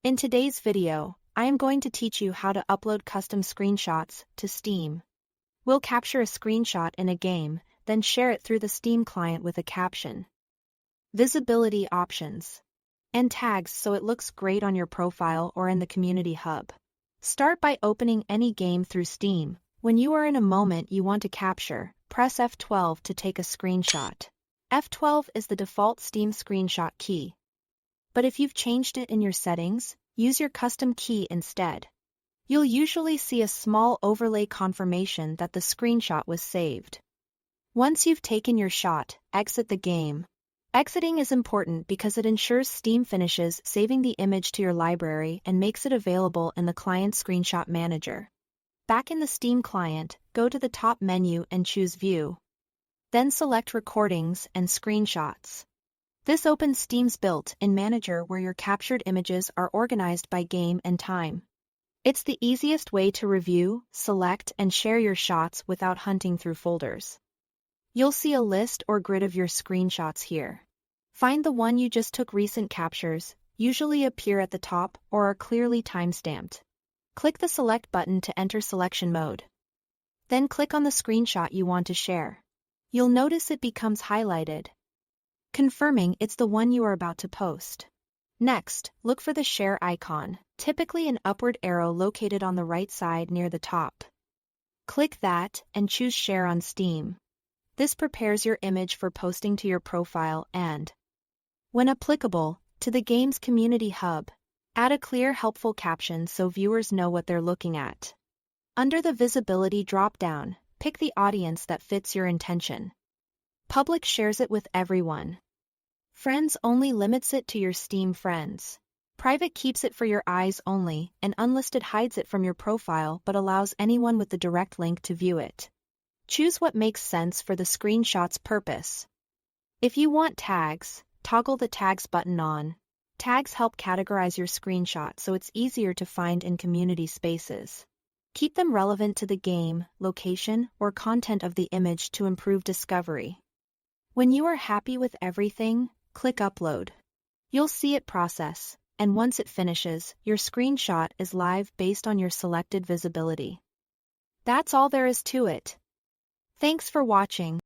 In today's video, I am going to teach you how to upload custom screenshots to Steam. We'll capture a screenshot in a game, then share it through the Steam client with a caption, visibility options, and tags so it looks great on your profile or in the community hub. Start by opening any game through Steam. When you are in a moment you want to capture, press F12 to take a screenshot. F12 is the default Steam screenshot key. But if you've changed it in your settings, use your custom key instead. You'll usually see a small overlay confirmation that the screenshot was saved. Once you've taken your shot, exit the game. Exiting is important because it ensures Steam finishes saving the image to your library and makes it available in the client screenshot manager. Back in the Steam client, go to the top menu and choose View. Then select Recordings and Screenshots. This opens Steam's built-in manager where your captured images are organized by game and time. It's the easiest way to review, select, and share your shots without hunting through folders. You'll see a list or grid of your screenshots here. Find the one you just took. Recent captures usually appear at the top or are clearly time-stamped. Click the Select button to enter selection mode. Then click on the screenshot you want to share. You'll notice it becomes highlighted, confirming it's the one you are about to post. Next, look for the share icon, typically an upward arrow located on the right side near the top. Click that and choose Share on Steam. This prepares your image for posting to your profile and, when applicable, to the game's community hub. Add a clear, helpful caption so viewers know what they're looking at. Under the visibility drop-down, pick the audience that fits your intention. Public shares it with everyone. Friends only limits it to your Steam friends. Private keeps it for your eyes only, and unlisted hides it from your profile but allows anyone with the direct link to view it. Choose what makes sense for the screenshot's purpose. If you want tags, toggle the Tags button on. Tags help categorize your screenshot so it's easier to find in community spaces. Keep them relevant to the game, location, or content of the image to improve discovery. When you are happy with everything, click Upload. You'll see it process, and once it finishes, your screenshot is live based on your selected visibility. That's all there is to it. Thanks for watching.